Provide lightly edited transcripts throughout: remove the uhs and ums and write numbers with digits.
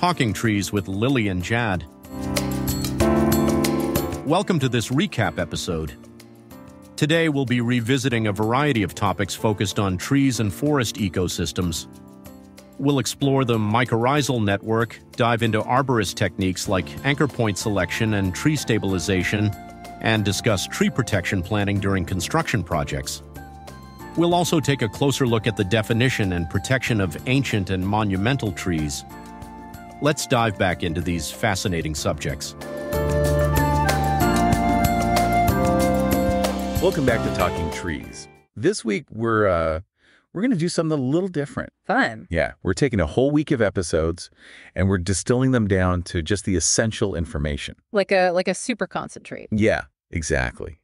Talking Trees with Lily and Jad. Welcome to this recap episode. Today we'll be revisiting a variety of topics focused on trees and forest ecosystems. We'll explore the mycorrhizal network, dive into arborist techniques like anchor point selection and tree stabilization, and discuss tree protection planning during construction projects. We'll also take a closer look at the definition and protection of ancient and monumental trees. Let's dive back into these fascinating subjects. Welcome back to Talking Trees. This week, we're going to do something a little different. Fun. Yeah, we're taking a whole week of episodes, and we're distilling them down to just the essential information. Like a super concentrate. Yeah, exactly.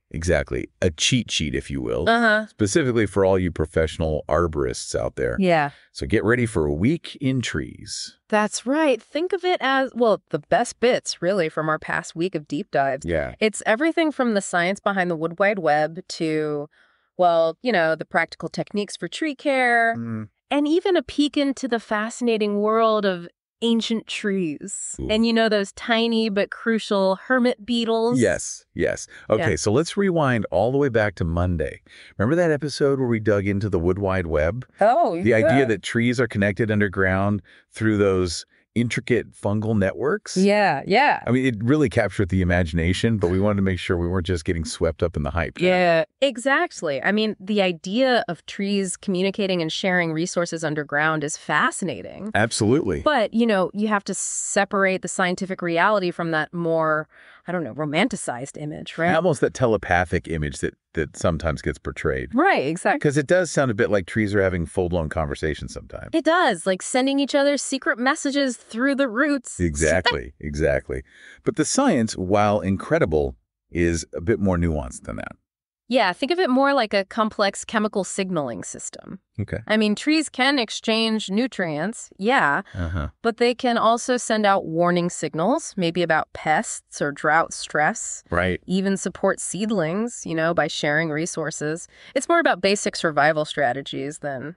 A cheat sheet, if you will. Specifically for all you professional arborists out there. Yeah. So get ready for a week in trees. That's right. Think of it as, well, the best bits, really, from our past week of deep dives. Yeah. It's everything from the science behind the Wood Wide Web to, well, the practical techniques for tree care, and even a peek into the fascinating world of ancient trees. Ooh. And those tiny but crucial hermit beetles. Yes. Okay, So let's rewind all the way back to Monday. Remember that episode where we dug into the Wood Wide Web? Oh, The idea that trees are connected underground through those intricate fungal networks? Yeah. I mean, it really captured the imagination, but we wanted to make sure we weren't just getting swept up in the hype. Yeah, exactly. I mean, the idea of trees communicating and sharing resources underground is fascinating. Absolutely. But, you have to separate the scientific reality from that more, romanticized image, right? Almost that telepathic image that sometimes gets portrayed. Right, exactly. Because it does sound a bit like trees are having full-blown conversations sometimes. It does, like sending each other secret messages through the roots. Exactly. But the science, while incredible, is a bit more nuanced than that. Yeah, think of it more like a complex chemical signaling system. Okay. I mean, trees can exchange nutrients, yeah, but they can also send out warning signals, maybe about pests or drought stress. Right. Even support seedlings, by sharing resources. It's more about basic survival strategies than,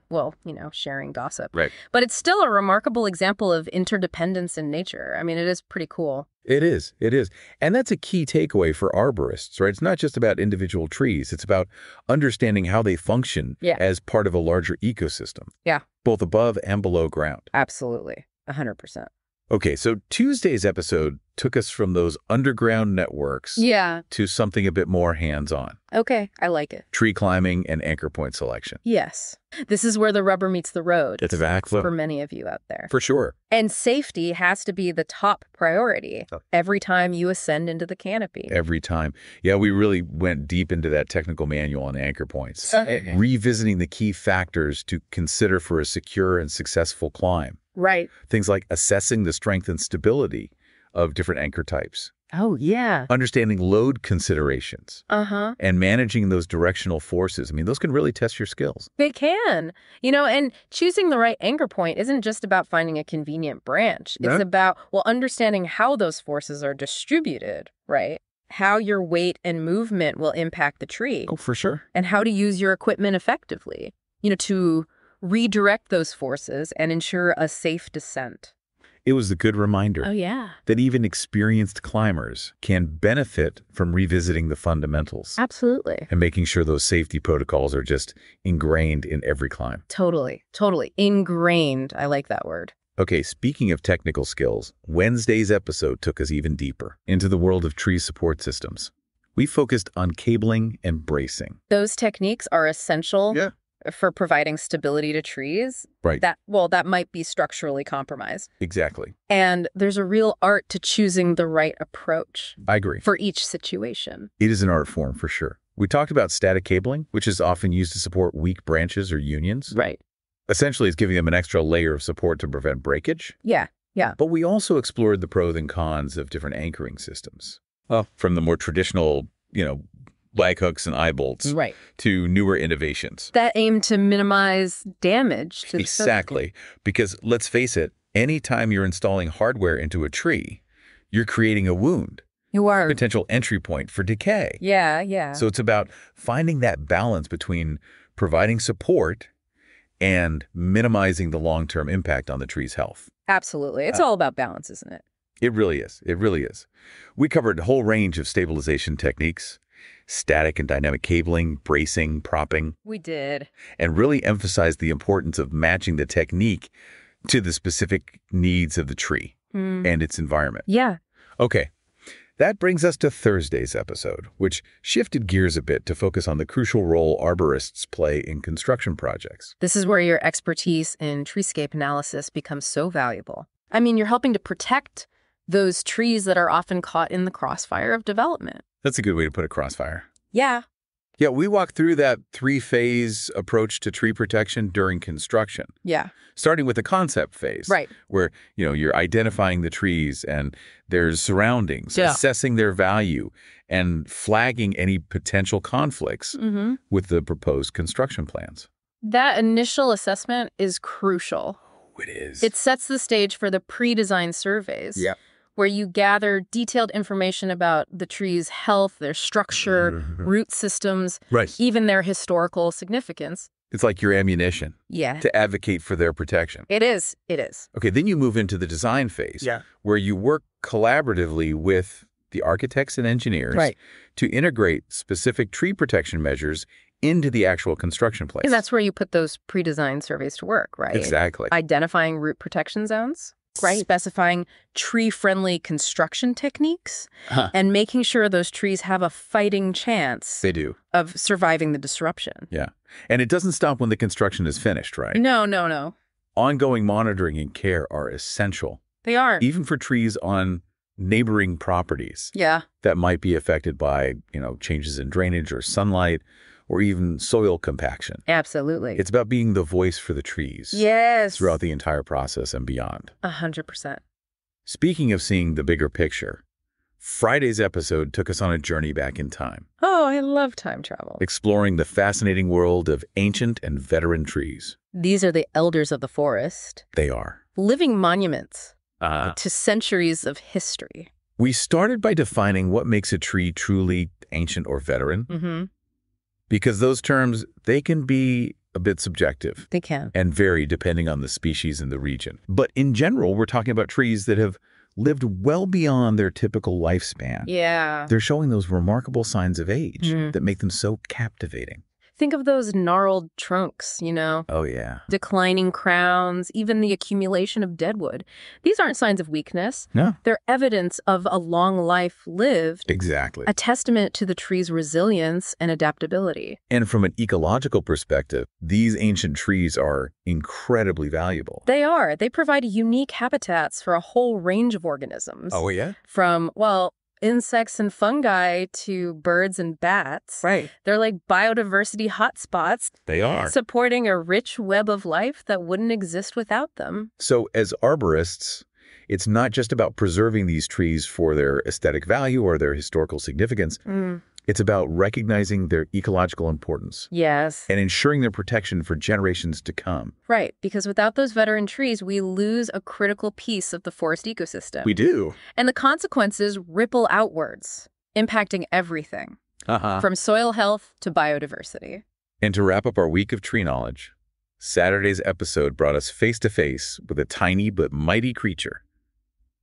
sharing gossip. Right. But it's still a remarkable example of interdependence in nature. I mean, it is pretty cool. It is. And that's a key takeaway for arborists, right? It's not just about individual trees. It's about understanding how they function as part of a larger ecosystem. Yeah. Both above and below ground. Absolutely. 100%. Okay, so Tuesday's episode took us from those underground networks to something a bit more hands-on. Okay, I like it. Tree climbing and anchor point selection. Yes. This is where the rubber meets the road. Exactly. For many of you out there. For sure. And safety has to be the top priority every time you ascend into the canopy. Every time. Yeah, we really went deep into that technical manual on anchor points, revisiting the key factors to consider for a secure and successful climb. Right. Things like assessing the strength and stability of different anchor types. Oh, yeah. Understanding load considerations. And managing those directional forces. I mean, those can really test your skills. They can. And choosing the right anchor point isn't just about finding a convenient branch. It's about, understanding how those forces are distributed, right? How your weight and movement will impact the tree. Oh, for sure. And how to use your equipment effectively, to redirect those forces and ensure a safe descent. It was a good reminder that even experienced climbers can benefit from revisiting the fundamentals. Absolutely. And making sure those safety protocols are just ingrained in every climb. Totally. Ingrained. I like that word. Okay, speaking of technical skills, Wednesday's episode took us even deeper into the world of tree support systems. We focused on cabling and bracing. Those techniques are essential for providing stability to trees. Right. That might be structurally compromised. Exactly. And there's a real art to choosing the right approach. I agree. For each situation. It is an art form for sure. We talked about static cabling, which is often used to support weak branches or unions. Right. Essentially, it's giving them an extra layer of support to prevent breakage. Yeah. But we also explored the pros and cons of different anchoring systems. From the more traditional, lag hooks and eye bolts to newer innovations. That aim to minimize damage to the Exactly. Because let's face it, anytime you're installing hardware into a tree, you're creating a wound. You are. Potential entry point for decay. Yeah. So it's about finding that balance between providing support and minimizing the long-term impact on the tree's health. Absolutely. It's all about balance, isn't it? It really is. It really is. We covered a whole range of stabilization techniques, static and dynamic cabling, bracing, propping. We did. And really emphasized the importance of matching the technique to the specific needs of the tree and its environment. Yeah. Okay. That brings us to Thursday's episode, which shifted gears a bit to focus on the crucial role arborists play in construction projects. This is where your expertise in treescape analysis becomes so valuable. I mean, you're helping to protect those trees that are often caught in the crossfire of development. That's a good way to put it, crossfire. Yeah. Yeah, we walked through that 3-phase approach to tree protection during construction. Yeah. Starting with the concept phase. Right. Where, you're identifying the trees and their surroundings, assessing their value, and flagging any potential conflicts with the proposed construction plans. That initial assessment is crucial. Oh, it is. It sets the stage for the pre-design surveys. Yeah. Where you gather detailed information about the tree's health, their structure, root systems, even their historical significance. It's like your ammunition to advocate for their protection. It is. It is. Okay, then you move into the design phase, where you work collaboratively with the architects and engineers to integrate specific tree protection measures into the actual construction place. And that's where you put those pre-design surveys to work, right? Exactly. Identifying root protection zones. Right. Specifying tree-friendly construction techniques and making sure those trees have a fighting chance They do. of surviving the disruption. Yeah. And it doesn't stop when the construction is finished, right? No. Ongoing monitoring and care are essential. They are. Even for trees on neighboring properties. Yeah. That might be affected by, changes in drainage or sunlight, or even soil compaction. Absolutely. It's about being the voice for the trees. Yes. Throughout the entire process and beyond. 100%. Speaking of seeing the bigger picture, Friday's episode took us on a journey back in time. Oh, I love time travel. Exploring the fascinating world of ancient and veteran trees. These are the elders of the forest. They are. Living monuments to centuries of history. We started by defining what makes a tree truly ancient or veteran. Because those terms, they can be a bit subjective. They can. And vary depending on the species and the region. But in general, we're talking about trees that have lived well beyond their typical lifespan. Yeah. They're showing those remarkable signs of age that make them so captivating. Think of those gnarled trunks, Oh, yeah. Declining crowns, even the accumulation of deadwood. These aren't signs of weakness. No. They're evidence of a long life lived. Exactly. A testament to the tree's resilience and adaptability. And from an ecological perspective, these ancient trees are incredibly valuable. They are. They provide unique habitats for a whole range of organisms. Oh, yeah? From, insects and fungi to birds and bats. Right. They're like biodiversity hotspots. They are. Supporting a rich web of life that wouldn't exist without them. So as arborists, it's not just about preserving these trees for their aesthetic value or their historical significance. It's about recognizing their ecological importance. Yes. And ensuring their protection for generations to come. Right, because without those veteran trees, we lose a critical piece of the forest ecosystem. We do. And the consequences ripple outwards, impacting everything, from soil health to biodiversity. And to wrap up our week of tree knowledge, Saturday's episode brought us face-to-face with a tiny but mighty creature.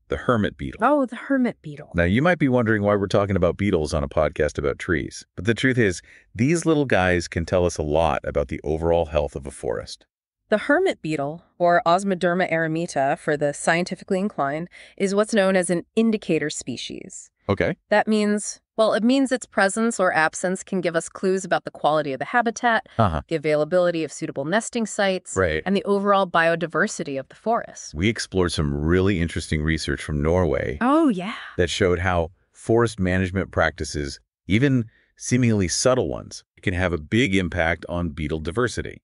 The hermit beetle. Oh, the hermit beetle. Now, you might be wondering why we're talking about beetles on a podcast about trees. But the truth is, these little guys can tell us a lot about the overall health of a forest. The hermit beetle, or Osmoderma eremita for the scientifically inclined, is what's known as an indicator species. Okay. That means, it means its presence or absence can give us clues about the quality of the habitat, the availability of suitable nesting sites, and the overall biodiversity of the forest. We explored some really interesting research from Norway. Oh, yeah. That showed how forest management practices, even seemingly subtle ones, can have a big impact on beetle diversity.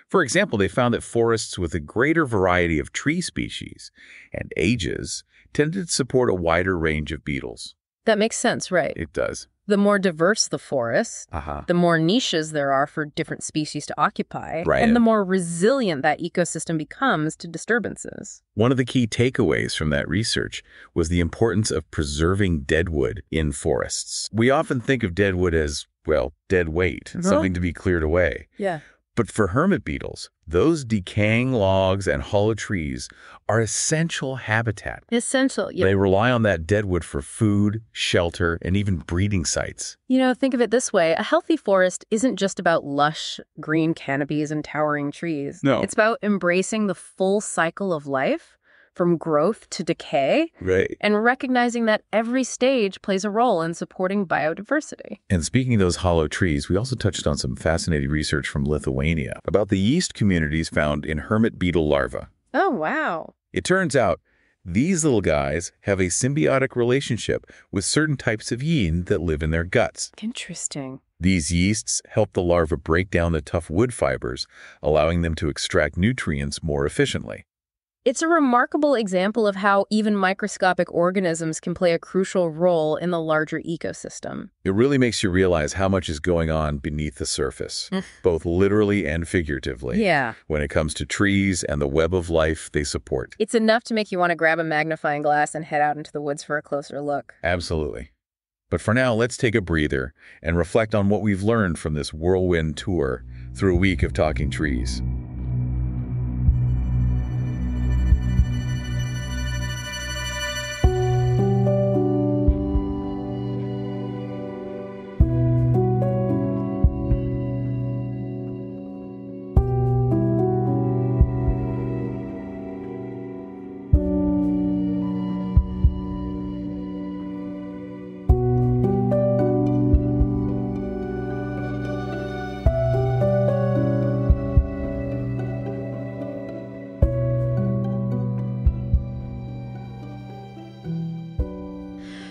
For example, they found that forests with a greater variety of tree species and ages tended to support a wider range of beetles. That makes sense, right? It does. The more diverse the forest, the more niches there are for different species to occupy, and the more resilient that ecosystem becomes to disturbances. One of the key takeaways from that research was the importance of preserving deadwood in forests. We often think of deadwood as, dead weight, something to be cleared away. Yeah. But for hermit beetles, those decaying logs and hollow trees are essential habitat. Essential. Yep. They rely on that deadwood for food, shelter, and even breeding sites. Think of it this way. A healthy forest isn't just about lush green canopies and towering trees. No. It's about embracing the full cycle of life, from growth to decay, Right. and recognizing that every stage plays a role in supporting biodiversity. And speaking of those hollow trees, we also touched on some fascinating research from Lithuania about the yeast communities found in hermit beetle larvae. Oh, wow. It turns out these little guys have a symbiotic relationship with certain types of yeast that live in their guts. Interesting. These yeasts help the larva break down the tough wood fibers, allowing them to extract nutrients more efficiently. It's a remarkable example of how even microscopic organisms can play a crucial role in the larger ecosystem. It really makes you realize how much is going on beneath the surface, both literally and figuratively, Yeah. when it comes to trees and the web of life they support. It's enough to make you want to grab a magnifying glass and head out into the woods for a closer look. Absolutely. But for now, let's take a breather and reflect on what we've learned from this whirlwind tour through a week of talking trees.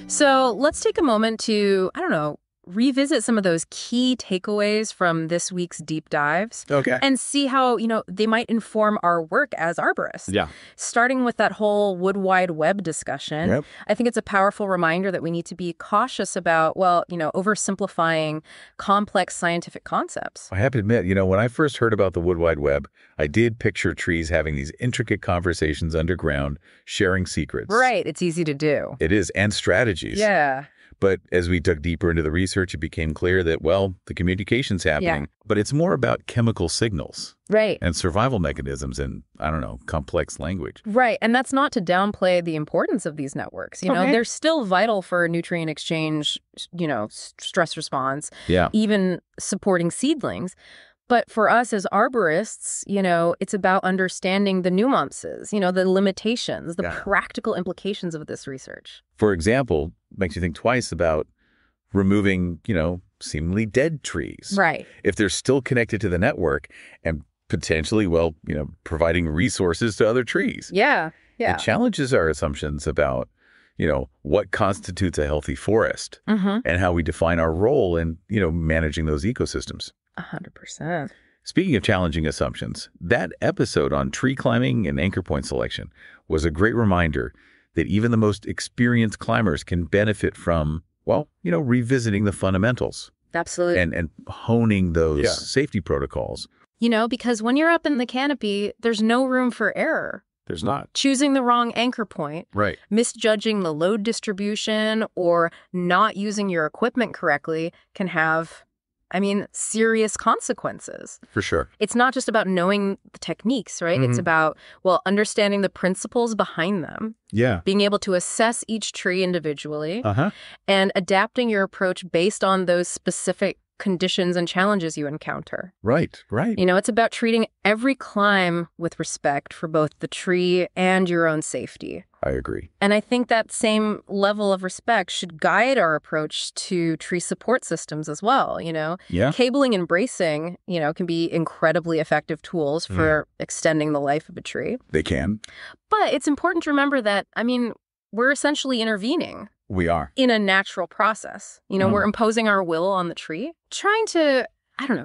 So let's take a moment to, revisit some of those key takeaways from this week's deep dives. Okay. And see how, they might inform our work as arborists. Yeah. Starting with that whole wood wide web discussion, Yep. I think it's a powerful reminder that we need to be cautious about, oversimplifying complex scientific concepts. I have to admit, when I first heard about the Wood Wide Web, I did picture trees having these intricate conversations underground, sharing secrets. Right. It's easy to do. It is, and strategies. Yeah. But as we dug deeper into the research, it became clear that, the communication's happening, but it's more about chemical signals. Right. And survival mechanisms and, complex language. Right. And that's not to downplay the importance of these networks. They're still vital for nutrient exchange, stress response, even supporting seedlings. But for us as arborists, it's about understanding the nuances, the limitations, the practical implications of this research. For example, makes you think twice about removing, seemingly dead trees. Right. If they're still connected to the network and potentially, providing resources to other trees. Yeah. Yeah. It challenges our assumptions about, what constitutes a healthy forest and how we define our role in, managing those ecosystems. 100%. Speaking of challenging assumptions, that episode on tree climbing and anchor point selection was a great reminder that even the most experienced climbers can benefit from, revisiting the fundamentals. Absolutely. And honing those safety protocols. Because when you're up in the canopy, there's no room for error. There's not. Choosing the wrong anchor point, Right. misjudging the load distribution, or not using your equipment correctly can have, serious consequences. For sure. It's not just about knowing the techniques, right? It's about, understanding the principles behind them. Yeah. Being able to assess each tree individually Uh-huh. and adapting your approach based on those specific conditions and challenges you encounter. Right. Right. It's about treating every climb with respect for both the tree and your own safety. I agree. And I think that same level of respect should guide our approach to tree support systems as well, Yeah. Cabling and bracing, can be incredibly effective tools for extending the life of a tree. They can. But it's important to remember that, we're essentially intervening We are. in a natural process. We're imposing our will on the tree, trying to,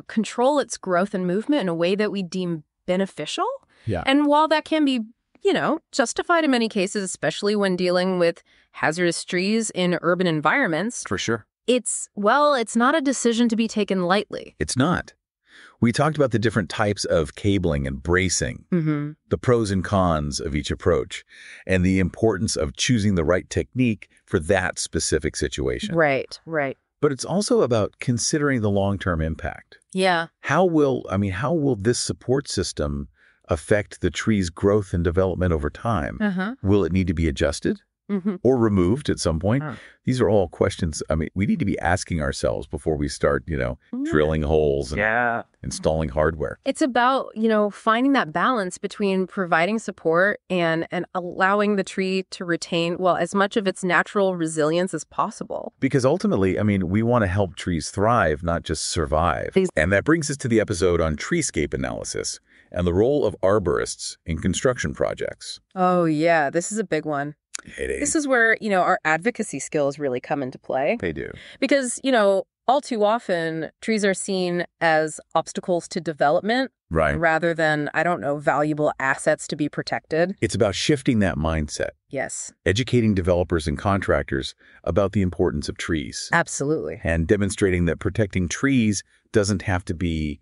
control its growth and movement in a way that we deem beneficial. Yeah. And while that can be, justified in many cases, especially when dealing with hazardous trees in urban environments, For sure. it's not a decision to be taken lightly. It's not. We talked about the different types of cabling and bracing, the pros and cons of each approach, and the importance of choosing the right technique for that specific situation. Right, right. But it's also about considering the long-term impact. Yeah. How will this support system affect the tree's growth and development over time? Uh-huh. Will it need to be adjusted or removed at some point? These are all questions, we need to be asking ourselves before we start, drilling holes and installing hardware. It's about, finding that balance between providing support and allowing the tree to retain, well, as much of its natural resilience as possible. Because ultimately, we want to help trees thrive, not just survive. And that brings us to the episode on treescape analysis and the role of arborists in construction projects. Oh, yeah. This is a big one. This is where, our advocacy skills really come into play. They do. Because, all too often, trees are seen as obstacles to development rather than, valuable assets to be protected. It's about shifting that mindset. Yes. Educating developers and contractors about the importance of trees. Absolutely. And demonstrating that protecting trees doesn't have to be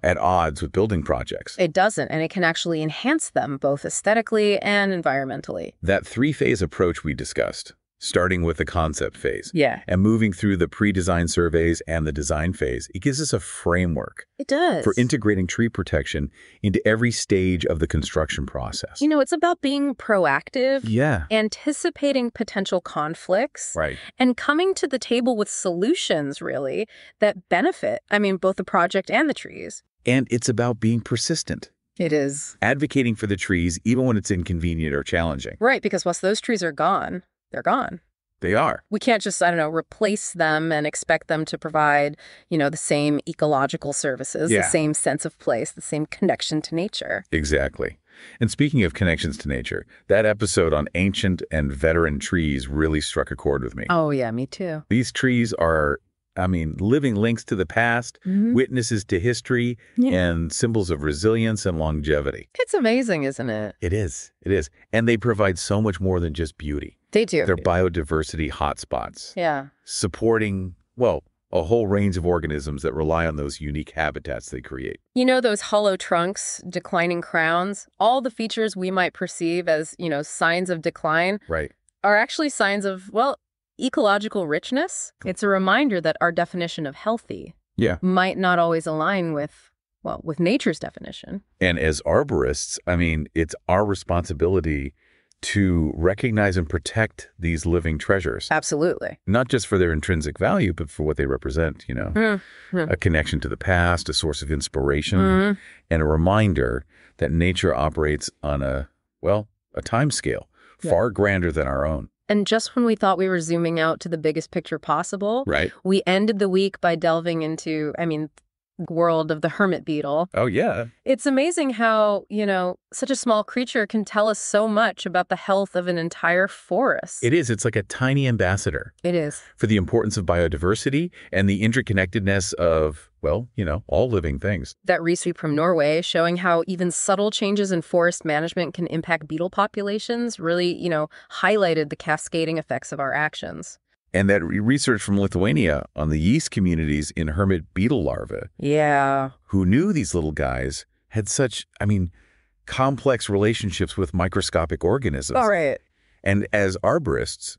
at odds with building projects. It doesn't, and it can actually enhance them both aesthetically and environmentally. That three-phase approach we discussed, starting with the concept phase and moving through the pre-design surveys and the design phase, it gives us a framework. It does. For integrating tree protection into every stage of the construction process. It's about being proactive, anticipating potential conflicts, and coming to the table with solutions, really, that benefit, both the project and the trees. And it's about being persistent. It is. Advocating for the trees, even when it's inconvenient or challenging. Right, because once those trees are gone, they're gone. They are. We can't just, replace them and expect them to provide, the same ecological services, the same sense of place, the same connection to nature. Exactly. And speaking of connections to nature, that episode on ancient and veteran trees really struck a chord with me. Oh, yeah, me too. These trees are, living links to the past, witnesses to history, and symbols of resilience and longevity. It's amazing, isn't it? It is. It is. And they provide so much more than just beauty. They do. They're biodiversity hotspots. Yeah. Supporting, a whole range of organisms that rely on those unique habitats they create. Those hollow trunks, declining crowns, all the features we might perceive as, signs of decline are actually signs of, ecological richness. It's a reminder that our definition of healthy might not always align with nature's definition. And as arborists, it's our responsibility to recognize and protect these living treasures. Absolutely. Not just for their intrinsic value, but for what they represent, a connection to the past, a source of inspiration, and a reminder that nature operates on a time scale far grander than our own. And just when we thought we were zooming out to the biggest picture possible, we ended the week by delving into, world of the hermit beetle. Oh, yeah. It's amazing how, such a small creature can tell us so much about the health of an entire forest. It is. It's like a tiny ambassador. It is. For the importance of biodiversity and the interconnectedness of, all living things. That resweep from Norway showing how even subtle changes in forest management can impact beetle populations really, highlighted the cascading effects of our actions. And that research from Lithuania on the yeast communities in hermit beetle larvae. Yeah. Who knew these little guys had such, complex relationships with microscopic organisms. All right. And as arborists,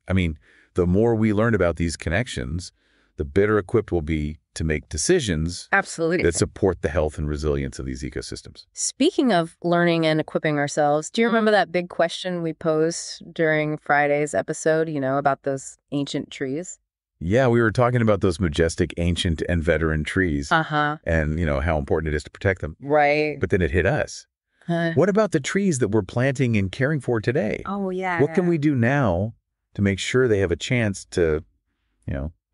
the more we learn about these connections, the better equipped we'll be to make decisions that support the health and resilience of these ecosystems. Speaking of learning and equipping ourselves, do you remember that big question we posed during Friday's episode, about those ancient trees? Yeah, we were talking about those majestic ancient and veteran trees. And, how important it is to protect them. Right. But then it hit us. What about the trees that we're planting and caring for today? Oh, yeah. What can we do now to make sure they have a chance to,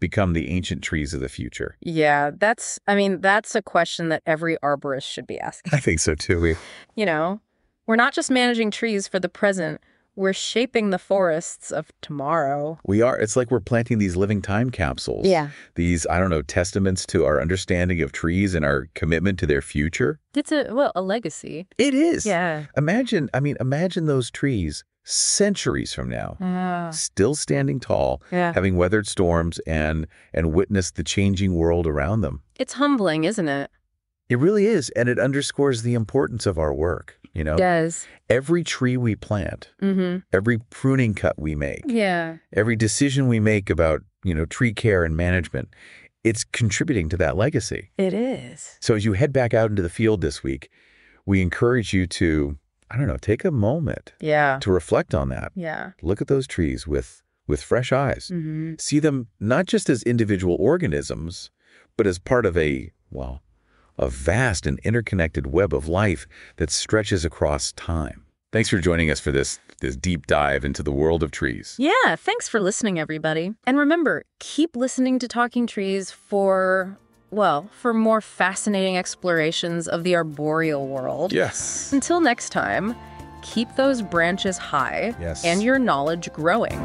become the ancient trees of the future? Yeah, that's a question that every arborist should be asking. I think so too. We're not just managing trees for the present. We're shaping the forests of tomorrow. We are. It's like we're planting these living time capsules. Yeah. These, testaments to our understanding of trees and our commitment to their future. It's a legacy. It is. Yeah. Imagine those trees centuries from now, still standing tall, having weathered storms and witnessed the changing world around them. It's humbling, isn't it? It really is. And it underscores the importance of our work. It does. Every tree we plant, every pruning cut we make, every decision we make about, tree care and management, it's contributing to that legacy. It is. So as you head back out into the field this week, we encourage you to, take a moment Yeah. to reflect on that. Yeah. Look at those trees with fresh eyes. Mm-hmm. See them not just as individual organisms, but as part of a vast and interconnected web of life that stretches across time. Thanks for joining us for this deep dive into the world of trees. Yeah, thanks for listening, everybody. And remember, keep listening to Talking Trees for more fascinating explorations of the arboreal world. Yes. Until next time, keep those branches high and your knowledge growing.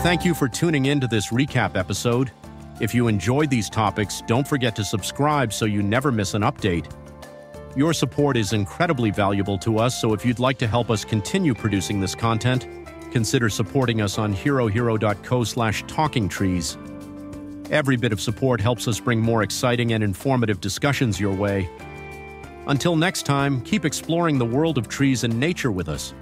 Thank you for tuning in to this recap episode. If you enjoyed these topics, don't forget to subscribe so you never miss an update. Your support is incredibly valuable to us, so if you'd like to help us continue producing this content, consider supporting us on herohero.co/talkingtrees. Every bit of support helps us bring more exciting and informative discussions your way. Until next time, keep exploring the world of trees and nature with us.